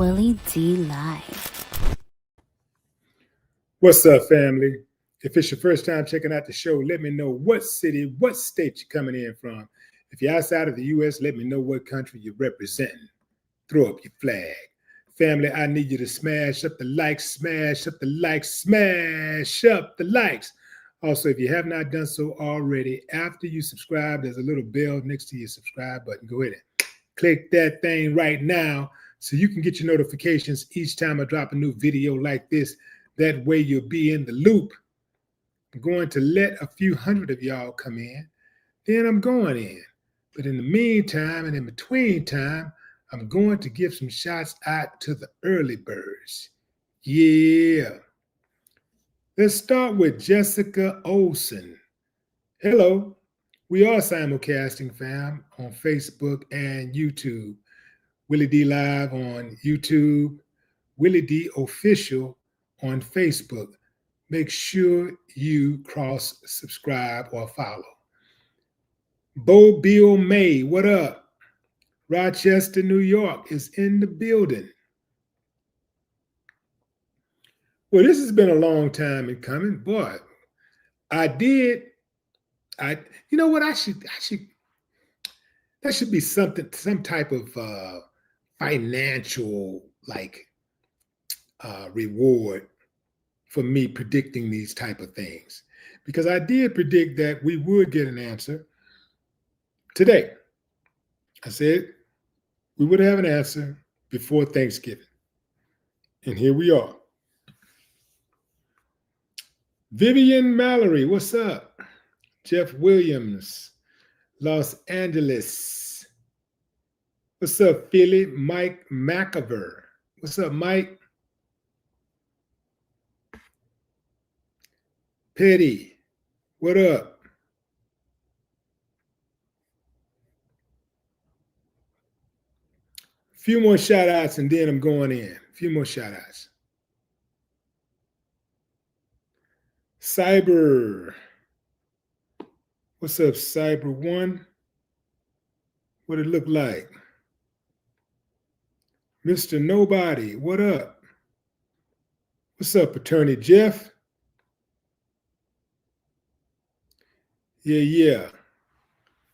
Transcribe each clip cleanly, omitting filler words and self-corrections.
Willie D Live. What's up, family? If it's your first time checking out the show, let me know what city, what state you're coming in from. If you're outside of the U.S., let me know what country you're representing. Throw up your flag. Family, I need you to smash up the likes, smash up the likes, smash up the likes. Also, if you have not done so already, after you subscribe, there's a little bell next to your subscribe button. Go ahead and click that thing right now so you can get your notifications each time I drop a new video like this. That way you'll be in the loop. I'm going to let a few hundred of y'all come in. Then I'm going in. But in the meantime and in between time, I'm going to give some shots out to the early birds. Yeah. Let's start with Jessica Olsen. Hello. We are simulcasting, fam, on Facebook and YouTube. Willie D Live on YouTube. Willie D Official on Facebook. Make sure you cross subscribe or follow. Bo Bill May, what up? Rochester, New York is in the building. Well, this has been a long time in coming, boy. You know what? That should be something, some type of financial reward for me predicting these type of things, because I did predict that we would get an answer today. I said we would have an answer before Thanksgiving, and here we are. Vivian Mallory, what's up? Jeff Williams, Los Angeles. What's up, Philly? Mike McAver. What's up, Mike? Petty, what up? A few more shout outs and then I'm going in. A few more shout outs. Cyber. What's up, Cyber One? What it look like? Mr. Nobody, what up? What's up, Attorney Jeff? Yeah.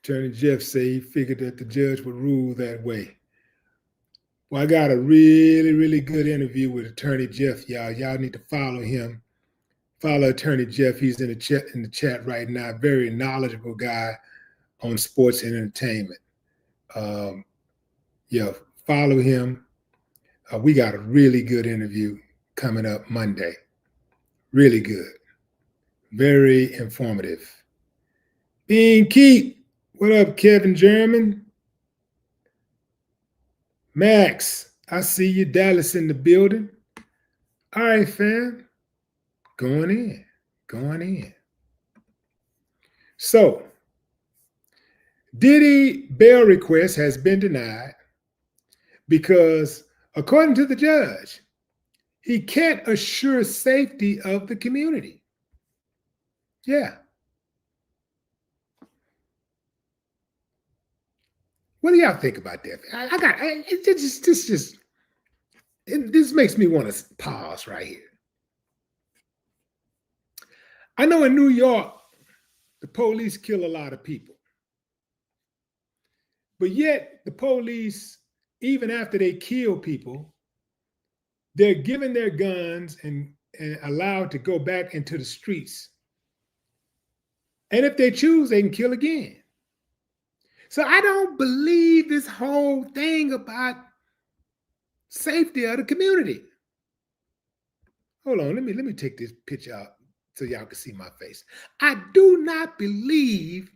Attorney Jeff say he figured that the judge would rule that way. Well, I got a really, really good interview with Attorney Jeff, y'all. Y'all need to follow him. Follow Attorney Jeff. He's in the chat right now. Very knowledgeable guy on sports and entertainment. Follow him. We got a really good interview coming up Monday. Really good. Very informative. Bean Keep. What up, Kevin German? Max, I see you. Dallas in the building. All right, fam. Going in. So, Diddy bail request has been denied because, according to the judge, he can't assure safety of the community. Yeah. What do y'all think about that? This makes me want to pause right here. I know in New York, the police kill a lot of people. But yet the police, even after they kill people, they're given their guns and allowed to go back into the streets. And if they choose, they can kill again. So I don't believe this whole thing about safety of the community. Hold on, let me take this picture out so y'all can see my face. I do not believe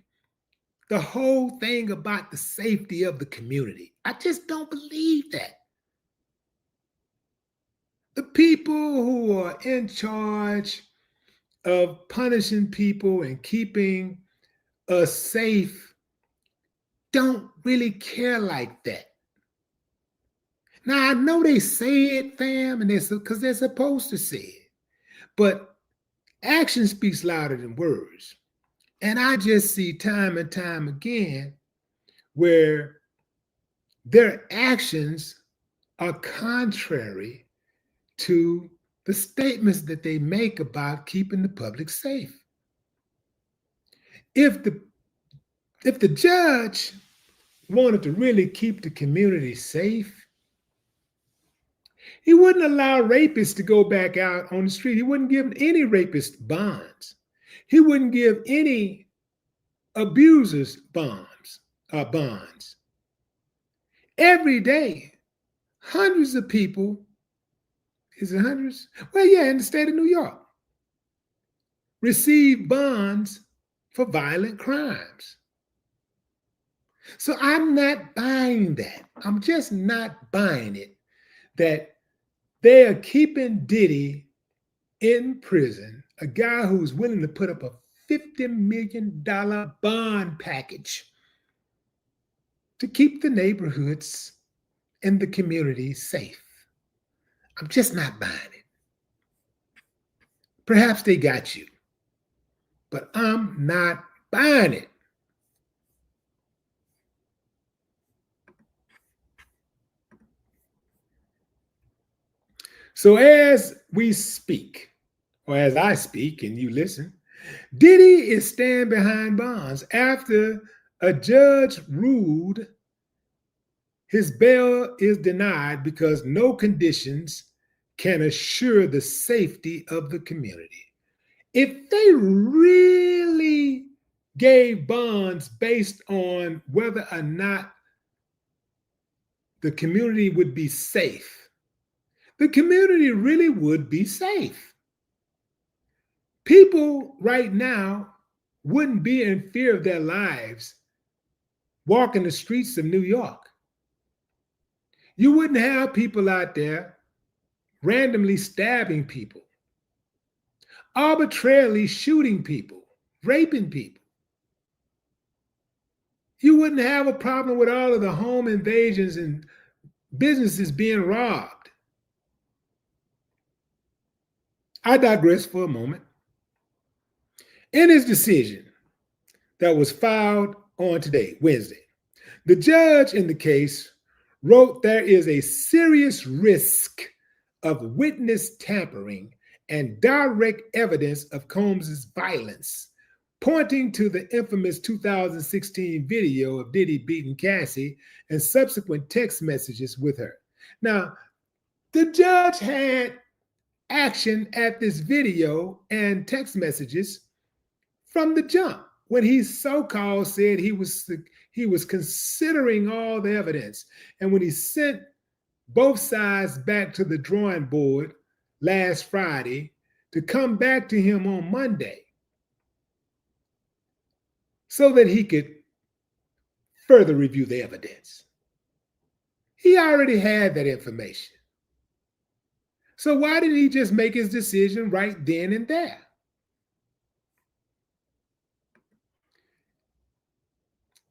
the whole thing about the safety of the community. I just don't believe that. The people who are in charge of punishing people and keeping us safe don't really care like that. Now, I know they say it, fam, and because they're supposed to say it, but action speaks louder than words. And I just see time and time again where their actions are contrary to the statements that they make about keeping the public safe. If the judge wanted to really keep the community safe, he wouldn't allow rapists to go back out on the street. He wouldn't give any rapists bonds. He wouldn't give any abusers bonds. Every day, hundreds of people, is it hundreds? Well, yeah, in the state of New York, receive bonds for violent crimes. So I'm not buying that. I'm just not buying it that they are keeping Diddy in prison, a guy who's willing to put up a $50 million bond package to keep the neighborhoods and the community safe. I'm just not buying it. Perhaps they got you, but I'm not buying it. So as we speak, or as I speak and you listen, Diddy is staying behind bonds after a judge ruled his bail is denied because no conditions can assure the safety of the community. If they really gave bonds based on whether or not the community would be safe, the community really would be safe. People right now wouldn't be in fear of their lives walking the streets of New York. You wouldn't have people out there randomly stabbing people, arbitrarily shooting people, raping people. You wouldn't have a problem with all of the home invasions and businesses being robbed. I digress for a moment. In his decision that was filed on today, Wednesday, the judge in the case wrote there is a serious risk of witness tampering and direct evidence of Combs's violence, pointing to the infamous 2016 video of Diddy beating Cassie and subsequent text messages with her. Now, the judge had action at this video and text messages from the jump when he so-called said he was considering all the evidence. And when he sent both sides back to the drawing board last Friday to come back to him on Monday so that he could further review the evidence. He already had that information. So why didn't he just make his decision right then and there?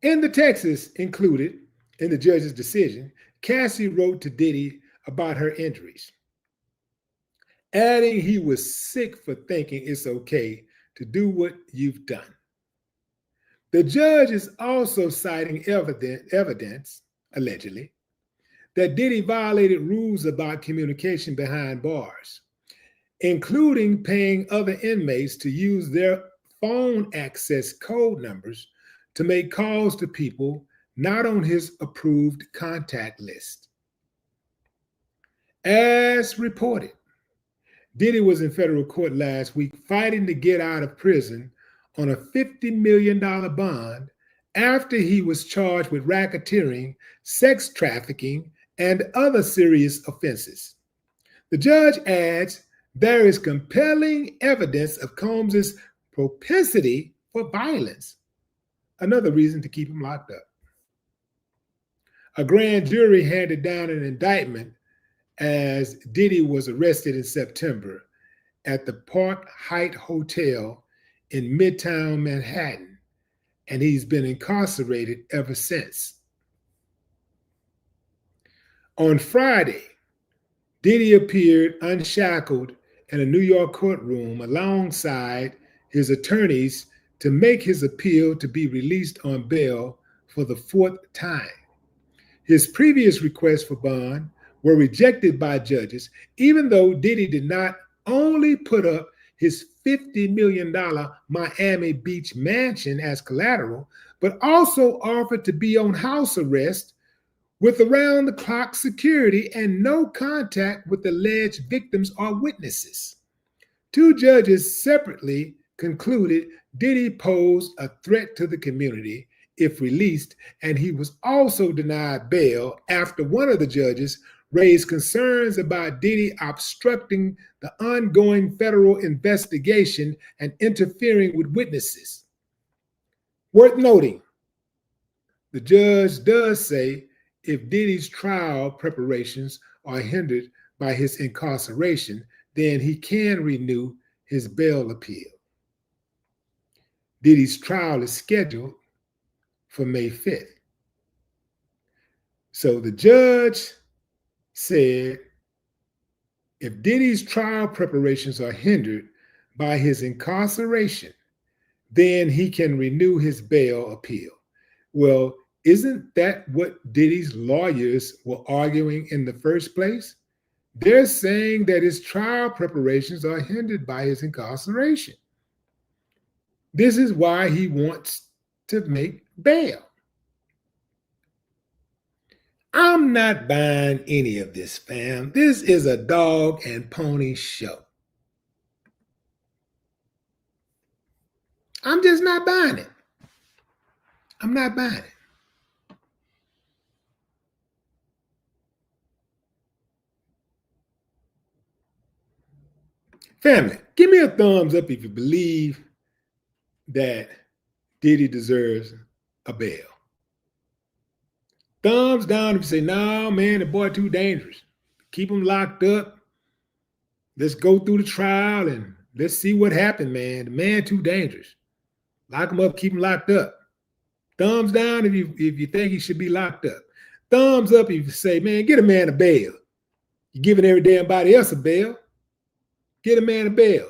In the texts included in the judge's decision, Cassie wrote to Diddy about her injuries, adding he was sick for thinking it's okay to do what you've done. The judge is also citing evidence, allegedly, that Diddy violated rules about communication behind bars, including paying other inmates to use their phone access code numbers to make calls to people not on his approved contact list. As reported, Diddy was in federal court last week fighting to get out of prison on a $50 million bond after he was charged with racketeering, sex trafficking, and other serious offenses. The judge adds there is compelling evidence of Combs's propensity for violence, another reason to keep him locked up. A grand jury handed down an indictment as Diddy was arrested in September at the Park Hyatt Hotel in Midtown Manhattan, and he's been incarcerated ever since. On Friday, Diddy appeared unshackled in a New York courtroom alongside his attorneys to make his appeal to be released on bail for the fourth time. His previous request for bond were rejected by judges, even though Diddy did not only put up his $50 million Miami Beach mansion as collateral, but also offered to be on house arrest with around the clock security and no contact with alleged victims or witnesses. Two judges separately concluded Diddy posed a threat to the community if released, and he was also denied bail after one of the judges raised concerns about Diddy obstructing the ongoing federal investigation and interfering with witnesses. Worth noting, the judge does say if Diddy's trial preparations are hindered by his incarceration, then he can renew his bail appeal. Diddy's trial is scheduled for May 5th. So the judge said if Diddy's trial preparations are hindered by his incarceration, then he can renew his bail appeal. Well, isn't that what Diddy's lawyers were arguing in the first place? They're saying that his trial preparations are hindered by his incarceration. This is why he wants to make bail. I'm not buying any of this, fam. This is a dog and pony show. I'm just not buying it. I'm not buying it. Family, give me a thumbs up if you believe that Diddy deserves a bail. Thumbs down if you say, no, man, the boy too dangerous. Keep him locked up. Let's go through the trial and let's see what happened, man. The man too dangerous. Lock him up, keep him locked up. Thumbs down if you think he should be locked up. Thumbs up if you say, man, get a man a bail. You're giving every damn body else a bail. Get a man a bail.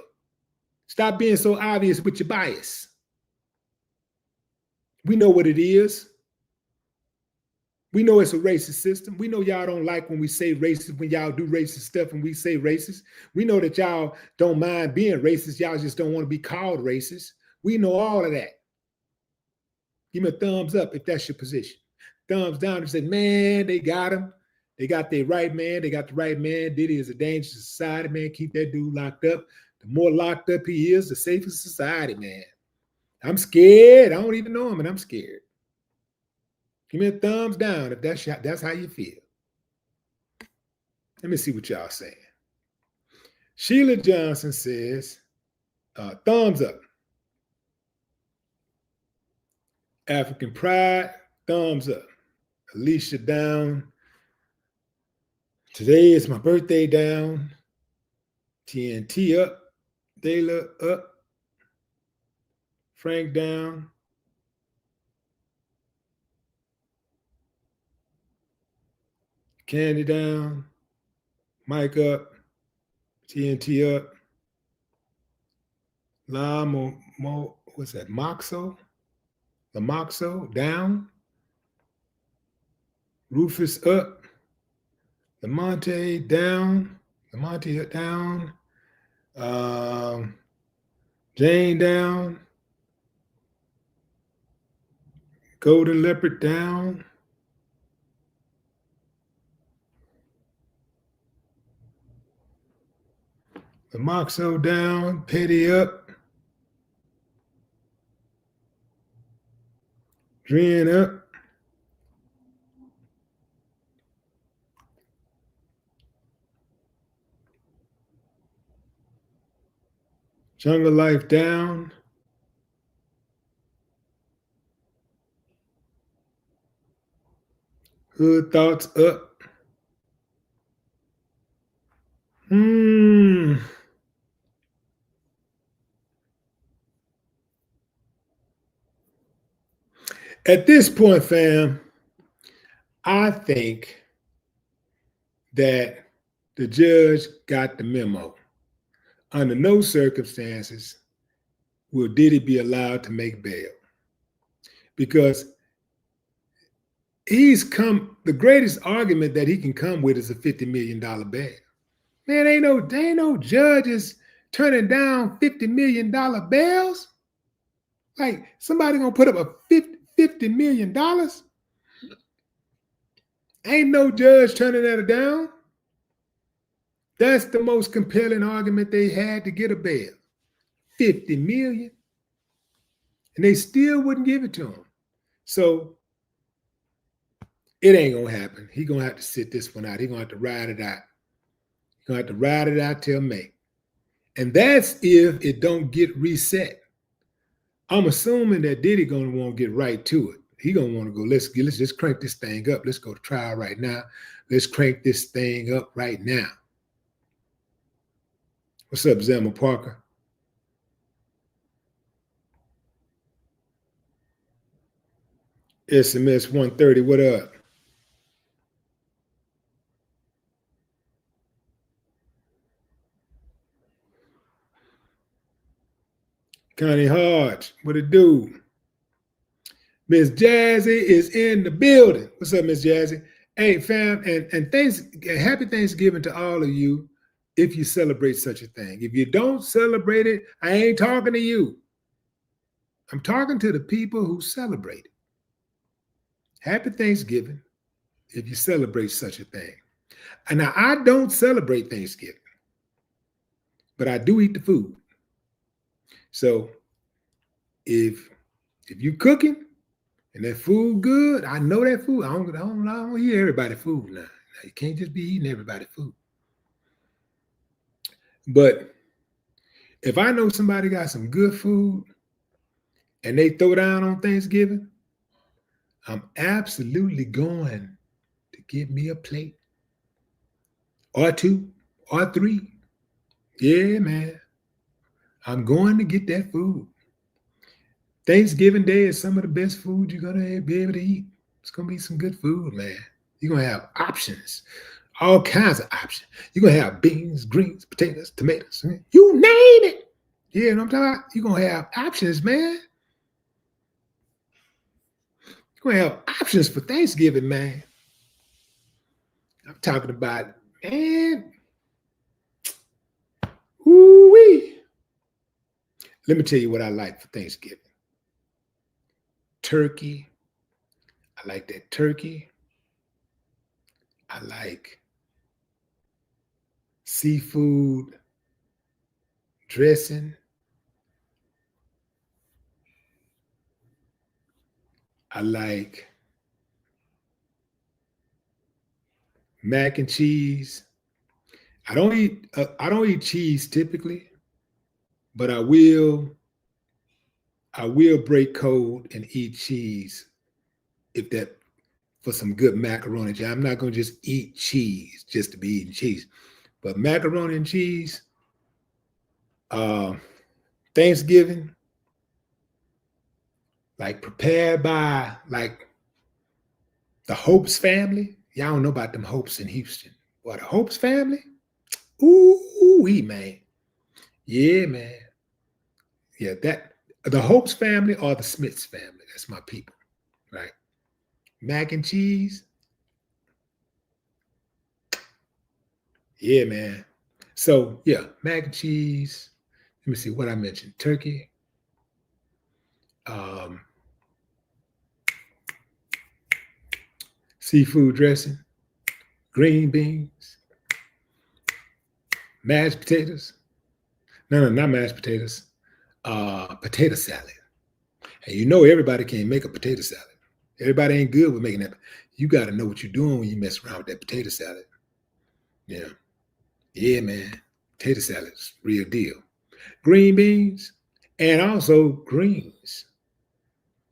Stop being so obvious with your bias. We know what it is. We know it's a racist system. We know y'all don't like when we say racist, when y'all do racist stuff and we say racist. We know that y'all don't mind being racist. Y'all just don't want to be called racist. We know all of that. Give me a thumbs up if that's your position. Thumbs down if you say, man, they got him. They got their right man. They got the right man. Diddy is a danger to society, man. Keep that dude locked up. The more locked up he is, the safer society, man. I'm scared. I don't even know him, and I'm scared. Give me a thumbs down if that's how you feel. Let me see what y'all saying. Sheila Johnson says, thumbs up. African Pride, thumbs up. Alicia down. Today is my birthday down. TNT up. Dayla up. Frank down. Candy down. Mike up. TNT up. What's that? Moxo? The Moxo down. Rufus up. Lamonte down. Lamonte down. Jane down. Golden Leopard down. The Moxo down. Petty up. Dren up. Jungle Life down. Hood Thoughts up. At this point, fam, I think that the judge got the memo. Under no circumstances will Diddy be allowed to make bail. Because the greatest argument that he can come with is a $50 million bail. Man, ain't no judges turning down $50 million bails. Like somebody gonna put up a $50 million? Ain't no judge turning that down. That's the most compelling argument they had to get a bail. 50 million. And they still wouldn't give it to him. So it ain't gonna happen. He gonna have to sit this one out. He gonna have to ride it out. He gonna have to ride it out till May. And that's if it don't get reset. I'm assuming that Diddy gonna want to get right to it. He gonna want to go, let's just crank this thing up. Let's go to trial right now. Let's crank this thing up right now. What's up, Zelma Parker? SMS 130, what up? Connie Hodge, what it do? Miss Jazzy is in the building. What's up, Miss Jazzy? Hey, fam, and happy Thanksgiving to all of you if you celebrate such a thing. If you don't celebrate it, I ain't talking to you. I'm talking to the people who celebrate it. Happy Thanksgiving if you celebrate such a thing. And now, I don't celebrate Thanksgiving, but I do eat the food. So if you cooking and that food good, I know that food. I don't eat everybody's food now. You can't just be eating everybody's food. But if I know somebody got some good food and they throw down on Thanksgiving, I'm absolutely going to get me a plate or two or three. Yeah, man. I'm going to get that food. Thanksgiving Day is some of the best food you're going to be able to eat. It's going to be some good food, man. You're going to have options, all kinds of options. You're going to have beans, greens, potatoes, tomatoes, you name it. Yeah, you know what I'm talking about? You're going to have options, man. You're going to have options for Thanksgiving, man. I'm talking about, man. Ooh-wee. Let me tell you what I like for Thanksgiving. Turkey. I like that turkey. I like seafood dressing. I like mac and cheese. I don't eat cheese typically, but I will break code and eat cheese if that for some good macaroni. I'm not going to just eat cheese just to be eating cheese, but macaroni and cheese, Thanksgiving, like prepared by like the Hopes family. Y'all don't know about them Hopes in Houston. Boy, the Hopes family? Ooh-wee, man. Yeah, man. Yeah, that the Hopes family or the Smiths family. That's my people, right? Mac and cheese. Yeah, man. So, yeah, mac and cheese. Let me see what I mentioned. Turkey. Seafood dressing. Green beans. Mashed potatoes. No, not mashed potatoes. Potato salad. And you know everybody can't make a potato salad. Everybody ain't good with making that. You got to know what you're doing when you mess around with that potato salad. Yeah. Yeah, man. Potato salad's real deal. Green beans and also greens.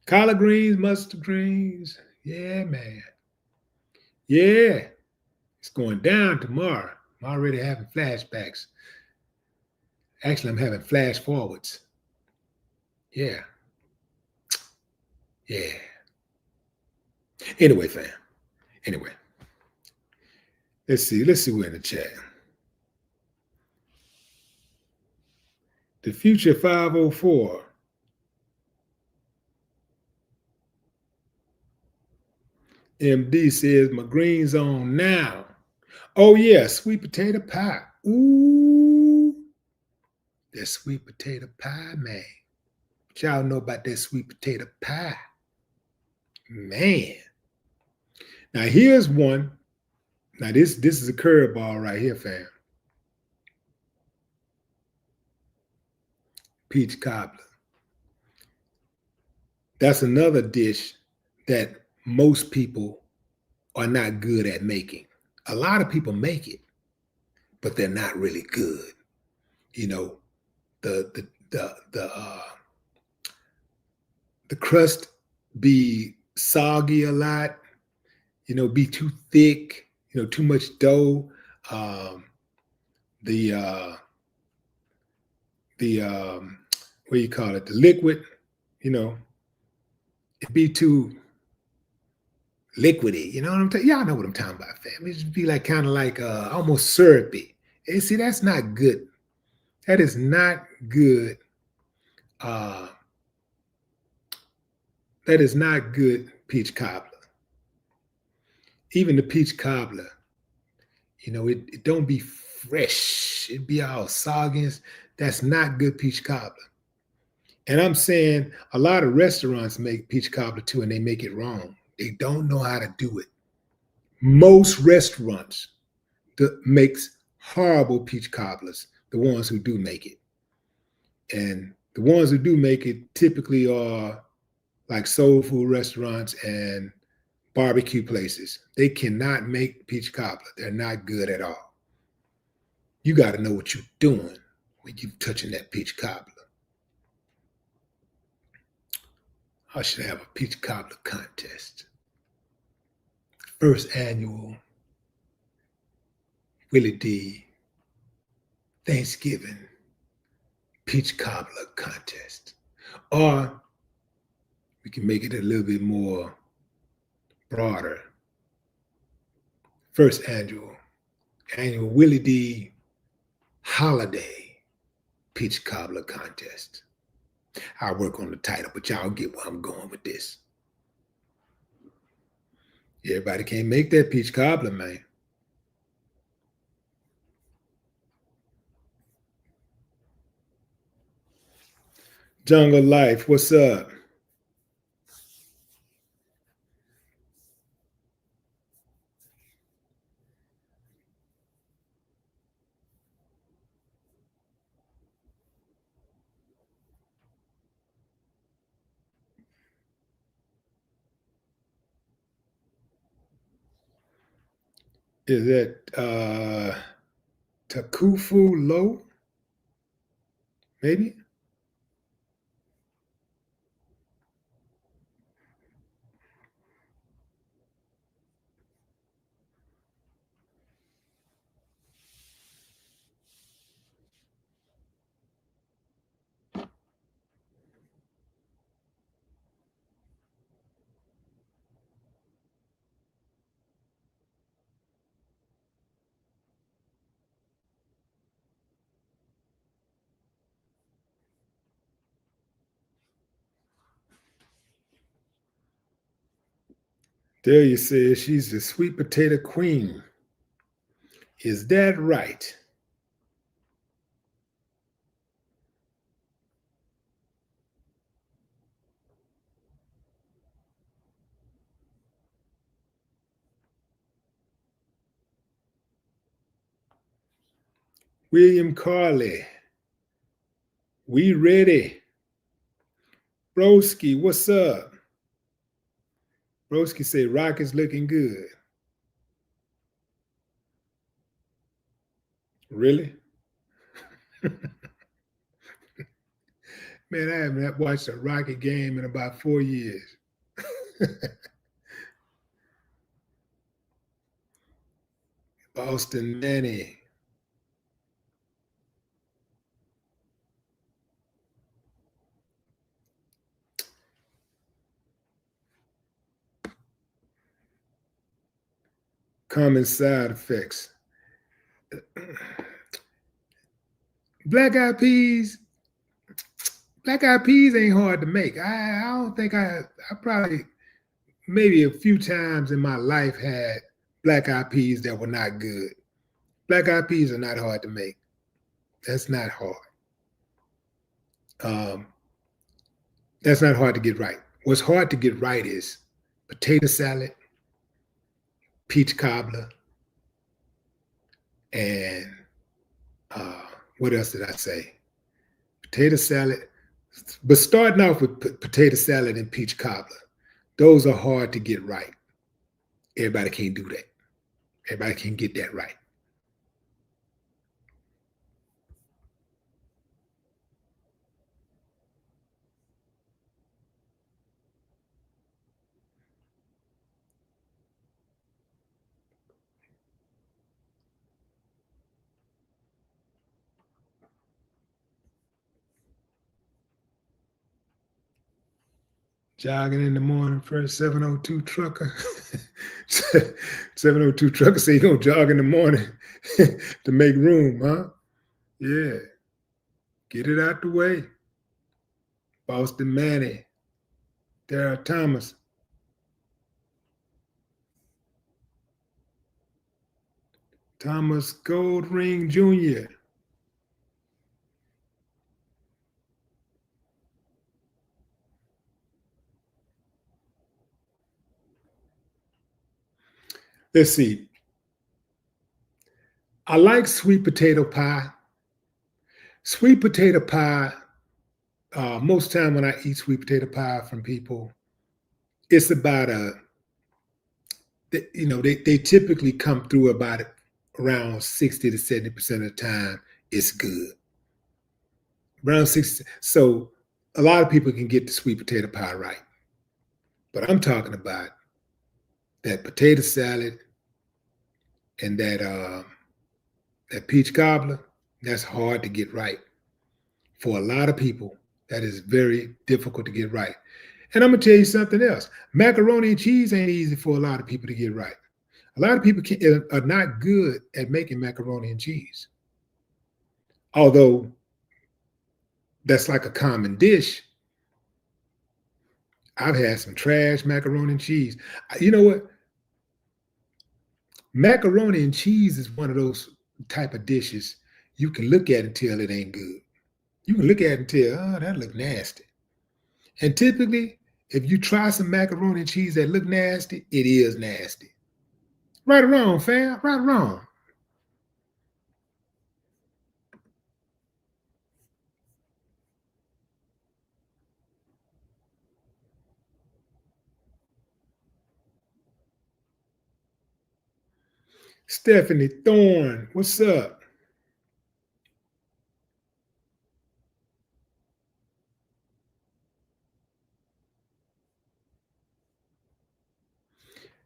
Collard greens, mustard greens. Yeah, man. Yeah. It's going down tomorrow. I'm already having flashbacks. Actually, I'm having flash forwards. Yeah. Yeah. Anyway, fam. Anyway. Let's see who in the chat. The Future 504. MD says my green's on now. Oh yeah, sweet potato pie. Ooh, that sweet potato pie, man. What y'all know about that sweet potato pie? Man. Now here's one. Now this is a curveball right here, fam. Peach cobbler. That's another dish that most people are not good at making. A lot of people make it, but they're not really good. You know, the crust be soggy a lot. You know, be too thick. You know, too much dough. Um, the what do you call it? The liquid. You know, it be too liquidy. You know what I'm talking? Y'all know what I'm talking about, fam. It should be like kind of like almost syrupy. And see, that's not good. That is not good. That is not good peach cobbler. Even the peach cobbler, you know, it don't be fresh. It be all soggy. That's not good peach cobbler. And I'm saying a lot of restaurants make peach cobbler too, and they make it wrong. They don't know how to do it. Most restaurants makes horrible peach cobblers, the ones who do make it. And the ones who do make it typically are like soul food restaurants and barbecue places. They cannot make peach cobbler. They're not good at all. You got to know what you're doing when you're touching that peach cobbler. I should have a peach cobbler contest. First annual Willie D Thanksgiving peach cobbler contest. Or we can make it a little bit more broader. First annual Willie D holiday peach cobbler contest. I'll work on the title, but y'all get where I'm going with this. Everybody can't make that peach cobbler, man. Jungle Life, what's up? Is that Takufu Low? Maybe? Delia says she's the sweet potato queen. Is that right? William Carley, we ready? Broski, what's up? Broski say Rock is looking good. Really? Man, I haven't watched a Rocket game in about 4 years. Boston Manny. Common side effects. Black eyed peas. Black eyed peas ain't hard to make. I don't think I probably maybe a few times in my life had black eyed peas that were not good. Black eyed peas are not hard to make. That's not hard. Um, that's not hard to get right. What's hard to get right is potato salad, peach cobbler, and uh, what else did I say? Potato salad. But starting off with potato salad and peach cobbler, those are hard to get right. Everybody can't do that. Everybody can't get that right. Jogging in the morning for a 702 trucker. 702 trucker say you gonna jog in the morning to make room, huh? Yeah. Get it out the way. Boston Manny, Darryl Thomas. Thomas Goldring Jr. Let's see. I like sweet potato pie. Sweet potato pie, most time when I eat sweet potato pie from people, it's about they typically come through about around 60 to 70% of the time. It's good. Around 60. So a lot of people can get the sweet potato pie right. But I'm talking about that potato salad and that peach cobbler. That's hard to get right. For a lot of people, that is very difficult to get right. And I'm gonna tell you something else. Macaroni and cheese ain't easy for a lot of people to get right. A lot of people are not good at making macaroni and cheese. Although that's like a common dish, I've had some trash macaroni and cheese. You know what? Macaroni and cheese is one of those type of dishes you can look at and tell it ain't good. You can look at it and tell, oh, that look nasty. And typically, if you try some macaroni and cheese that look nasty, it is nasty. Right or wrong, fam? Right or wrong? Stephanie Thorne, what's up?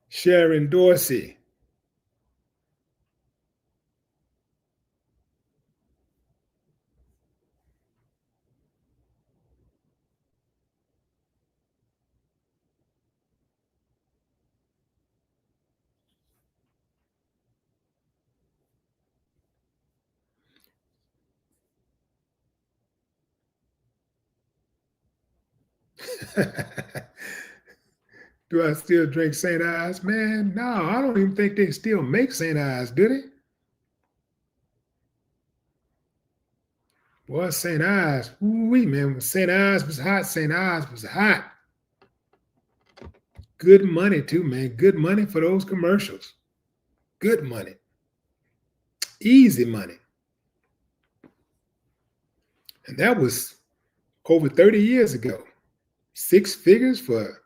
Sharon Dorsey. Do I still drink St. Ives? Man, no, I don't even think they still make St. Ives, do they? Boy, St. Ives, ooh-wee, man. When St. Ives was hot, St. Ives was hot. Good money, too, man. Good money for those commercials. Good money. Easy money. And that was over 30 years ago. 6 figures for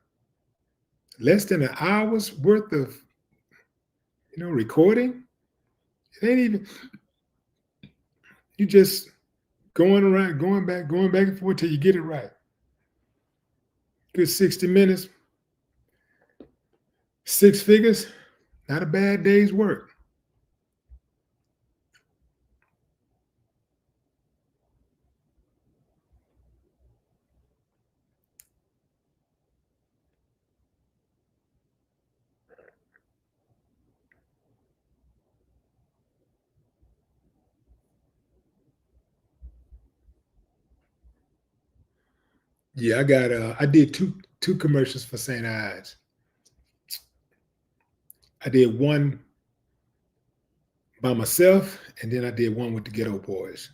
less than an hour's worth of, recording. It ain't even, you just going around, going back and forth till you get it right. Good 60 minutes, 6 figures, not a bad day's work. Yeah, I did two commercials for St. Ives. I did one by myself, and then I did one with the Ghetto Boys.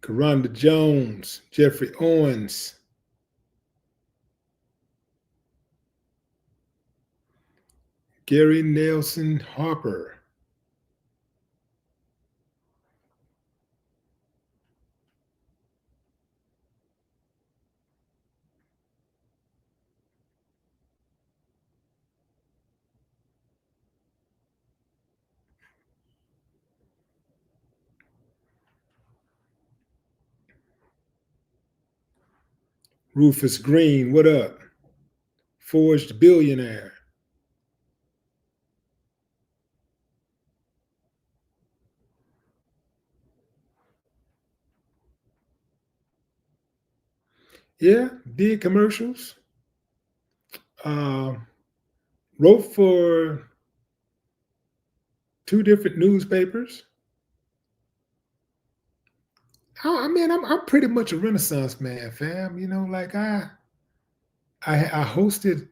Karonda Jones, Jeffrey Owens, Gary Nelson Harper, Rufus Green, what up? Forged Billionaire. Yeah, did commercials. Uh, wrote for 2 different newspapers. I mean, I'm pretty much a Renaissance man, fam. You know, like I hosted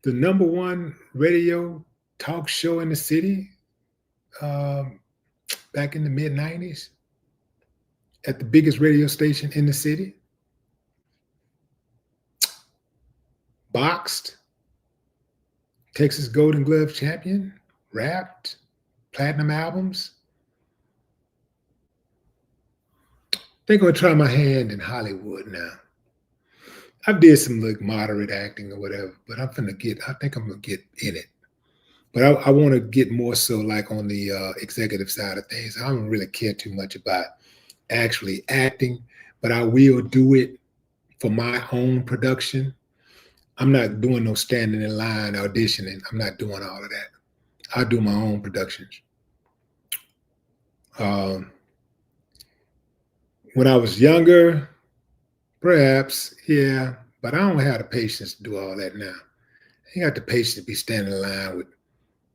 the #1 radio talk show in the city um, back in the mid '90s at the biggest radio station in the city. Boxed, Texas Golden Glove champion, rapped, platinum albums. Think gonna try my hand in Hollywood now. I did some like moderate acting or whatever, but I think I'm gonna get in it. But I want to get more so like on the executive side of things. I don't really care too much about actually acting, but I will do it for my own production. I'm not doing no standing in line auditioning. I'm not doing all of that. I do my own productions. Um, when I was younger, perhaps, yeah, but I don't have the patience to do all that now. I ain't got the patience to be standing in line with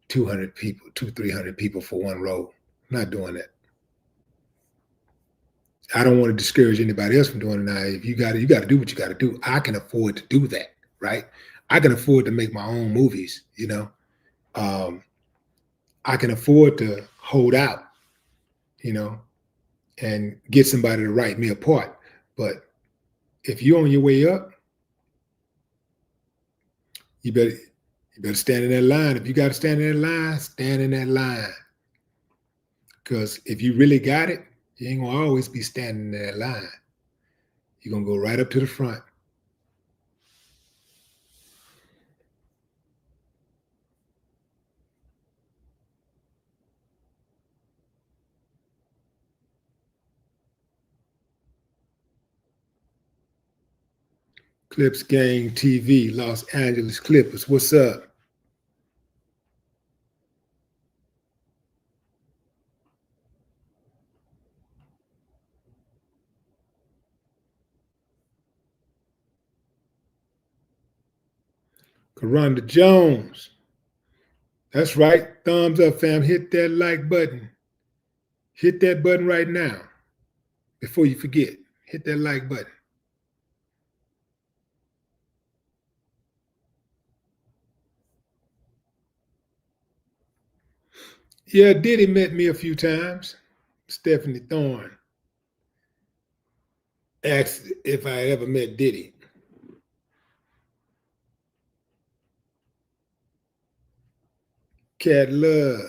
200 people, 300 people for one role. I'm not doing that. I don't want to discourage anybody else from doing it now. If you got to do what you got to do. I can afford to do that, right? I can afford to make my own movies, you know. Um, I can afford to hold out, you know, and get somebody to write me a part. But if you're on your way up, you better stand in that line. If you got to stand in that line, stand in that line. Because if you really got it, you ain't gonna always be standing in that line. You're gonna go right up to the front. Clips Gang TV, Los Angeles Clippers. What's up? Karonda Jones. That's right. Thumbs up, fam. Hit that like button. Hit that button right now before you forget. Hit that like button. Yeah, Diddy met me a few times. Stephanie Thorne asked if I ever met Diddy. Cat Love.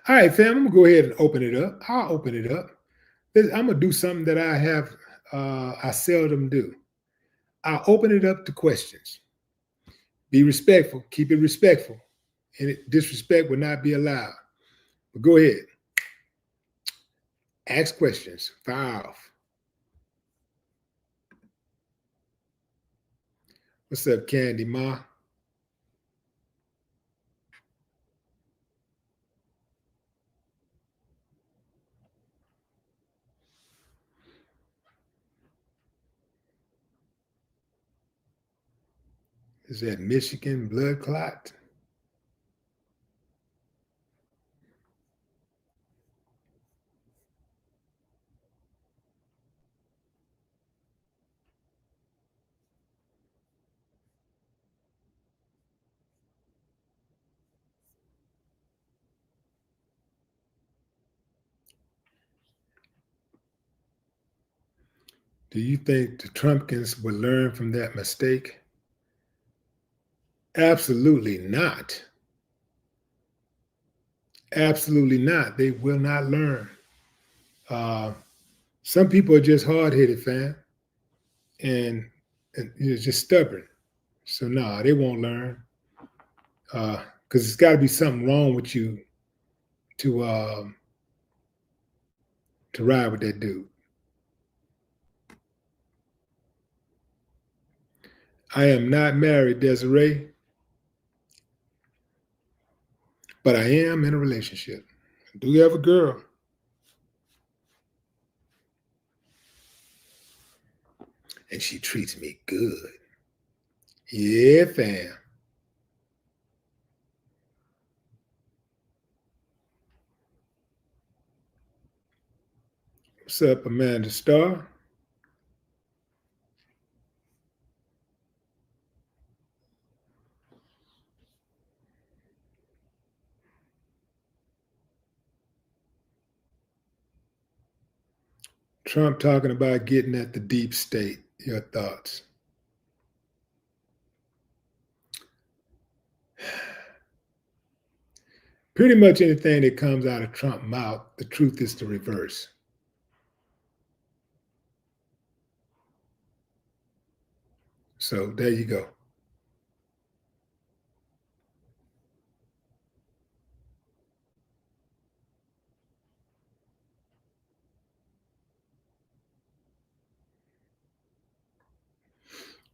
All right, fam, I'm gonna go ahead and open it up. I'll open it up. I'm gonna do something that I seldom do. I'll open it up to questions. Be respectful. Keep it respectful. And disrespect will not be allowed. But go ahead. Ask questions. Fire off. What's up, Candy Ma? Is that Michigan blood clot? Do you think the Trumpkins will learn from that mistake? Absolutely not. Absolutely not. They will not learn. Some people are just hard-headed, fam, and just stubborn. So nah, they won't learn. Because it's got to be something wrong with you to ride with that dude. I am not married, Desiree, but I am in a relationship. I do have a girl. And she treats me good. Yeah, fam. What's up, Amanda Starr? Trump talking about getting at the deep state. Your thoughts? Pretty much anything that comes out of Trump's mouth, the truth is the reverse. So there you go.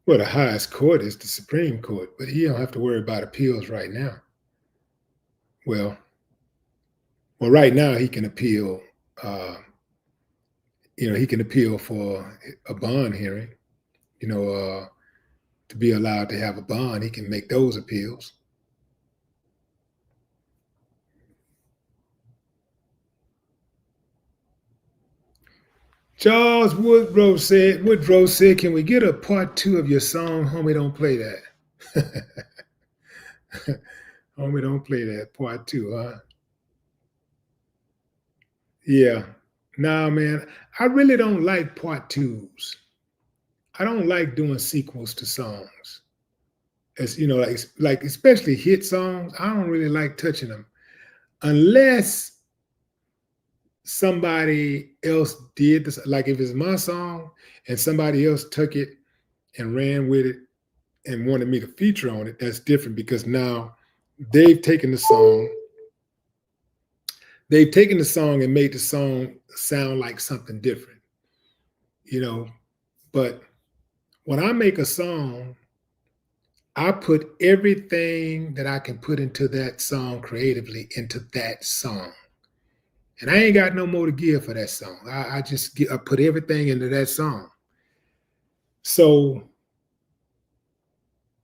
Well, the highest court is the Supreme Court, but he don't have to worry about appeals right now. Well, right now he can appeal. He can appeal for a bond hearing. To be allowed to have a bond, he can make those appeals. Charles Woodrow said, can we get a part 2 of your song? Homie, don't play that. Homie, don't play that part 2, huh? Yeah. Nah, man, I really don't like part 2s. I don't like doing sequels to songs. As you know, like especially hit songs, I don't really like touching them unless somebody else did this. Like if it's my song and somebody else took it and ran with it and wanted me to feature on it, that's different because now they've taken the song and made the song sound like something different, But when I make a song, I put everything that I can put into that song creatively into that song. And I ain't got no more to give for that song. I put everything into that song. So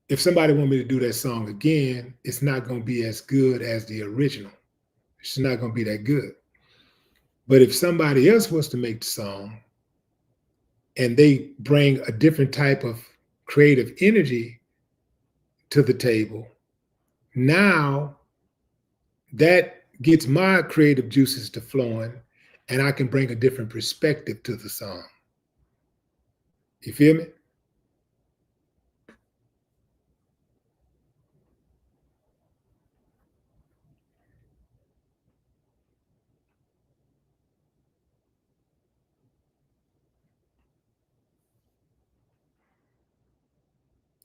if somebody want me to do that song again, it's not going to be as good as the original. It's not going to be that good. But if somebody else wants to make the song and they bring a different type of creative energy to the table, now that gets my creative juices to flowing and I can bring a different perspective to the song. You feel me?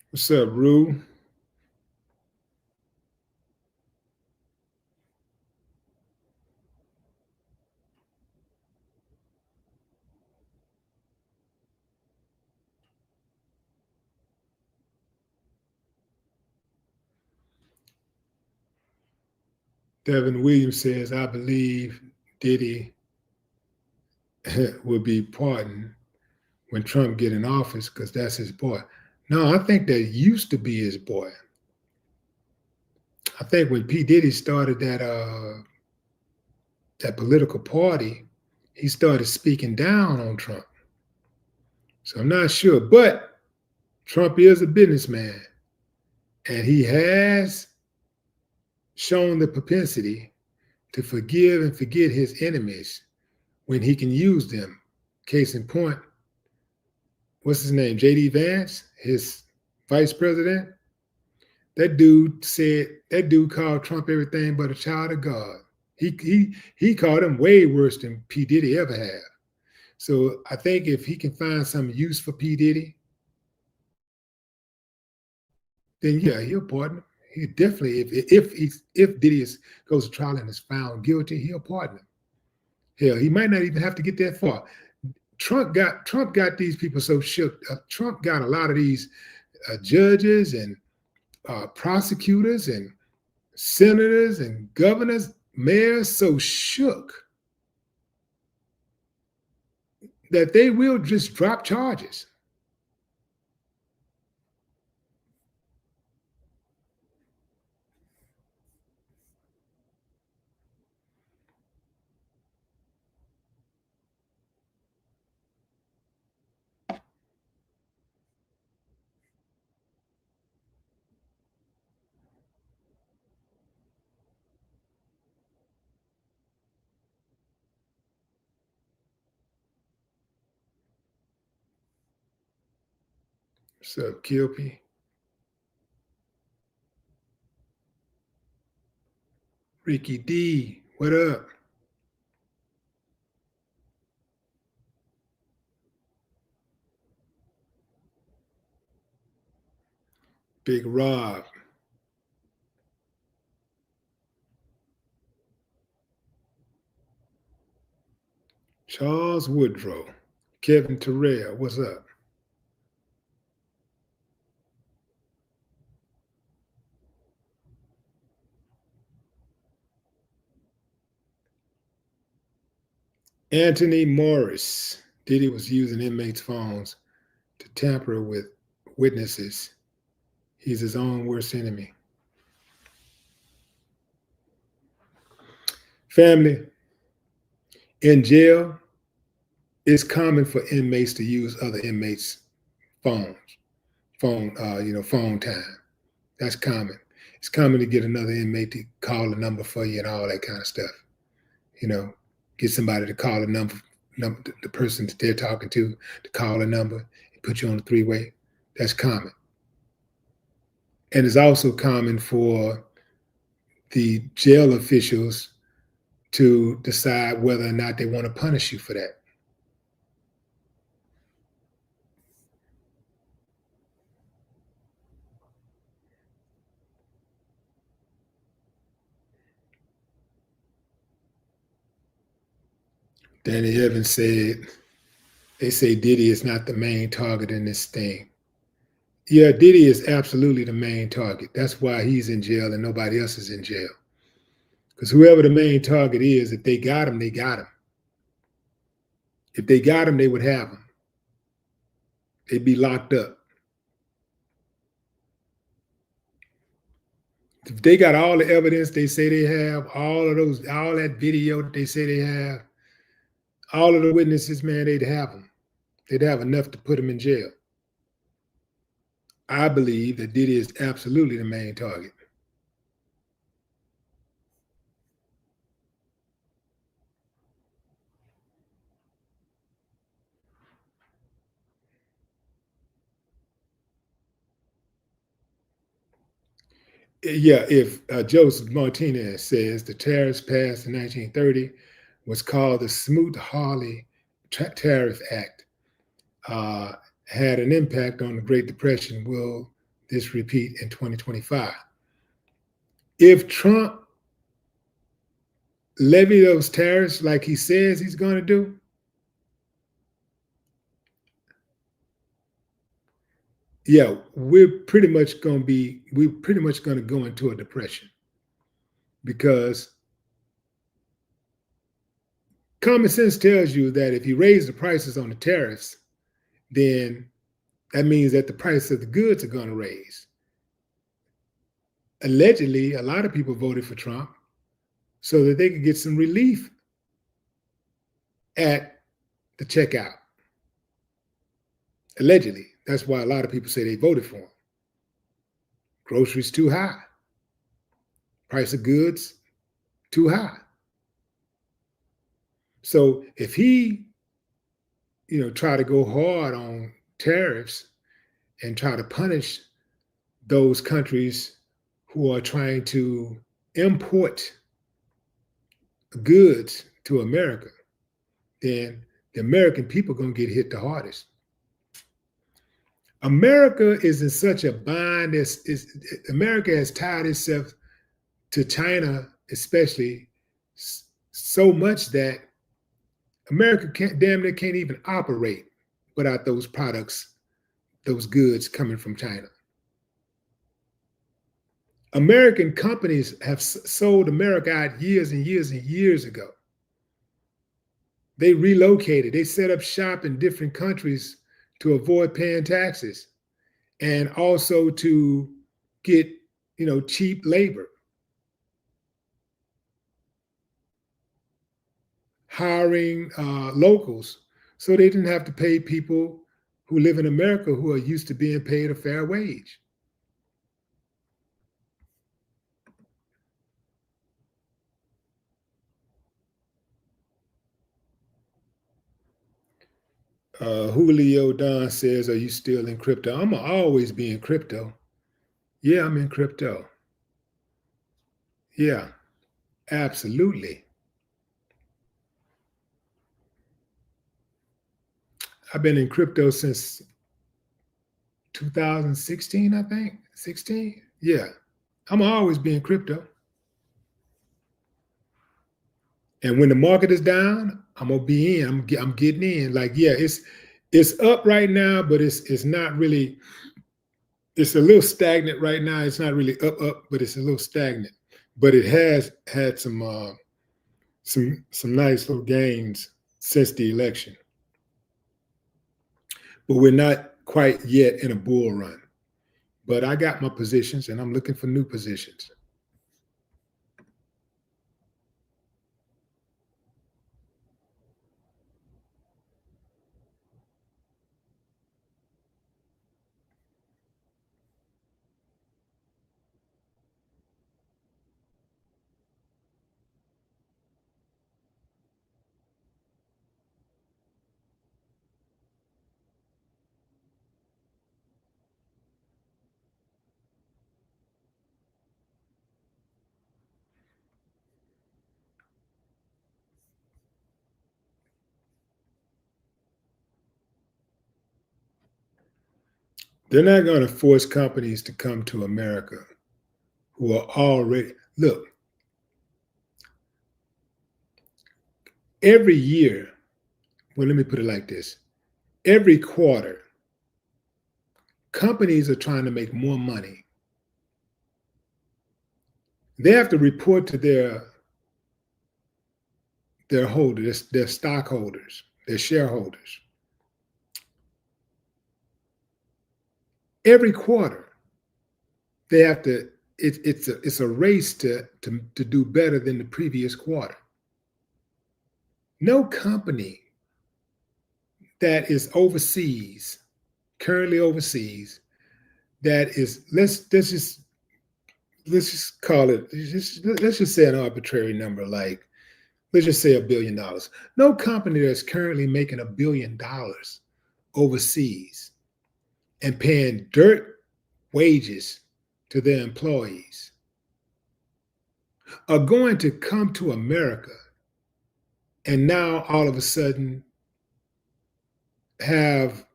What's up, Rue? Devin Williams says, I believe Diddy will be pardoned when Trump get in office because that's his boy. No, I think that used to be his boy. I think when P. Diddy started that political party, he started speaking down on Trump. So I'm not sure, but Trump is a businessman, and he has shown the propensity to forgive and forget his enemies when he can use them. Case in point, what's his name? J.D. Vance, his vice president. That dude called Trump everything but a child of God. He called him way worse than P. Diddy ever have. So I think if he can find some use for P. Diddy, then yeah, he'll pardon him. He definitely, if Diddy goes to trial and is found guilty, he'll pardon him. Hell, he might not even have to get that far. Trump got these people so shook. Trump got a lot of these judges and prosecutors and senators and governors, mayors so shook that they will just drop charges. What's up, Kilpy? Ricky D, what up? Big Rob. Charles Woodrow. Kevin Terrell, what's up? Anthony Morris. Diddy was using inmates' phones to tamper with witnesses. He's his own worst enemy. Family, in jail, it's common for inmates to use other inmates' phone time. That's common. It's common to get another inmate to call a number for you and all that kind of stuff. Get somebody to call a number, the person that they're talking to call a number and put you on a three-way. That's common. And it's also common for the jail officials to decide whether or not they want to punish you for that. Danny Evans said, they say Diddy is not the main target in this thing. Yeah, Diddy is absolutely the main target. That's why he's in jail and nobody else is in jail. Because whoever the main target is, if they got him, they got him. If they got him, they would have him. They'd be locked up. If they got all the evidence they say they have, all that video that they say they have, all of the witnesses, man, they'd have them. They'd have enough to put them in jail. I believe that Diddy is absolutely the main target. Yeah, if Joseph Martinez says the tariffs passed in 1930 was called the Smoot-Hawley Tariff Act, had an impact on the Great Depression. Will this repeat in 2025? If Trump levy those tariffs like he says he's going to do, yeah, we're pretty much going to go into a depression, because common sense tells you that if you raise the prices on the tariffs, then that means that the price of the goods are going to raise. Allegedly, a lot of people voted for Trump so that they could get some relief at the checkout. Allegedly, that's why a lot of people say they voted for him. Groceries too high. Price of goods too high. So if he, try to go hard on tariffs and try to punish those countries who are trying to import goods to America, then the American people are going to get hit the hardest. America is in such a bind. America has tied itself to China, especially, so much that America damn near can't even operate without those products, those goods coming from China. American companies have sold America out years and years and years ago. They relocated. They set up shop in different countries to avoid paying taxes and also to get, cheap labor. Hiring locals so they didn't have to pay people who live in America who are used to being paid a fair wage. Julio Don says, are you still in crypto? I'm always be in crypto. Yeah, I'm in crypto. Yeah, absolutely. I've been in crypto since 2016, I think. 16? Yeah. I'm always be in crypto. And when the market is down, I'm gonna be in. I'm getting in. Like, yeah, it's up right now, but it's not really. It's a little stagnant right now. It's not really up, but it's a little stagnant. But it has had some nice little gains since the election. But we're not quite yet in a bull run. But I got my positions, and I'm looking for new positions. They're not going to force companies to come to America who are already, look, every year, well, let me put it like this. Every quarter, companies are trying to make more money. They have to report to their holders, their stockholders, their shareholders. Every quarter, they have to, it's a race to do better than the previous quarter. No company that is overseas, currently overseas, that is, let's just call it, let's just say an arbitrary number, like, let's just say $1 billion. No company that's currently making $1 billion overseas and paying dirt wages to their employees are going to come to America and now all of a sudden have,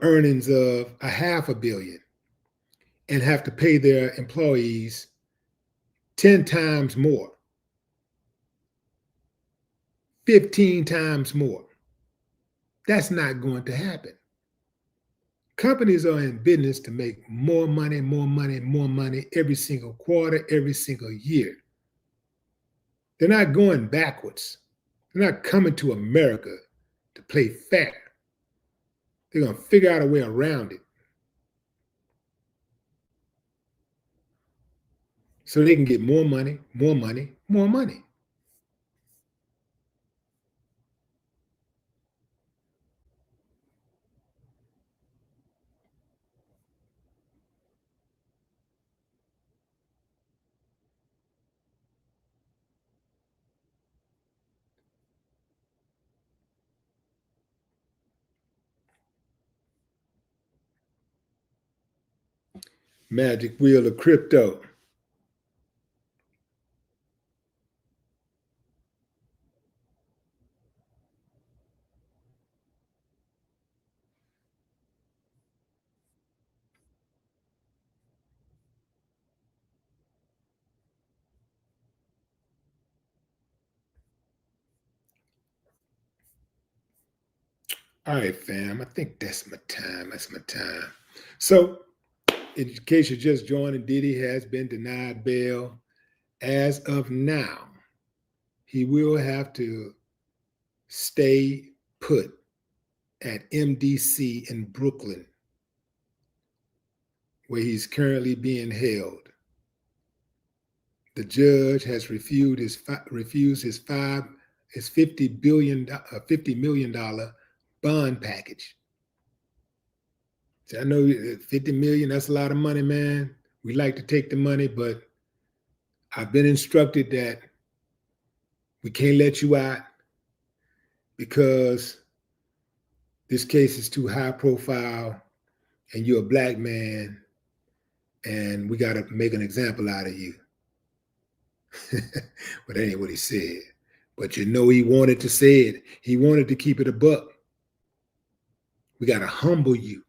earnings of $500 million and have to pay their employees 10 times more, 15 times more. That's not going to happen. Companies are in business to make more money, more money, more money every single quarter, every single year. They're not going backwards. They're not coming to America to play fair. They're going to figure out a way around it so they can get more money, more money, more money. Magic wheel of crypto. All right, fam. I think that's my time. That's my time. So, in case you're just joining, Diddy has been denied bail. As of now, he will have to stay put at MDC in Brooklyn, where he's currently being held. The judge has refused his $50 million bond package. So I know 50 million, that's a lot of money, man. We like to take the money, but I've been instructed that we can't let you out because this case is too high profile and you're a black man and we got to make an example out of you. But that ain't what he said. But you know he wanted to say it. He wanted to keep it a buck. We got to humble you.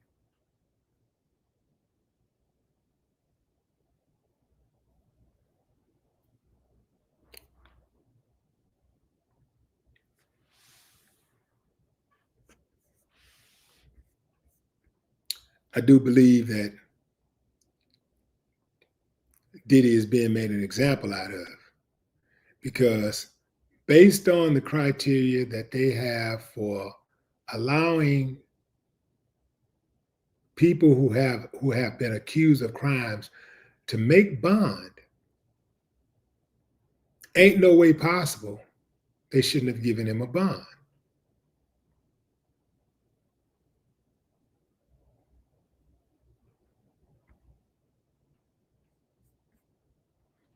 I do believe that Diddy is being made an example out of because based on the criteria that they have for allowing people who have been accused of crimes to make bond, ain't no way possible they shouldn't have given him a bond.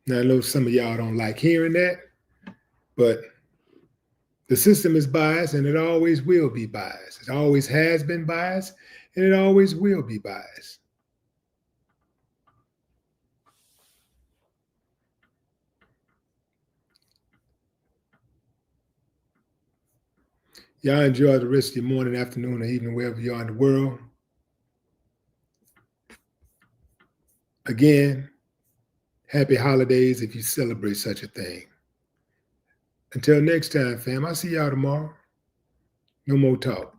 Now, I know some of y'all don't like hearing that, but the system is biased and it always will be biased. It always has been biased and it always will be biased. Y'all enjoy the rest of your morning, afternoon, or evening, wherever you are in the world. Again, happy holidays if you celebrate such a thing. Until next time, fam, I'll see y'all tomorrow. No more talk.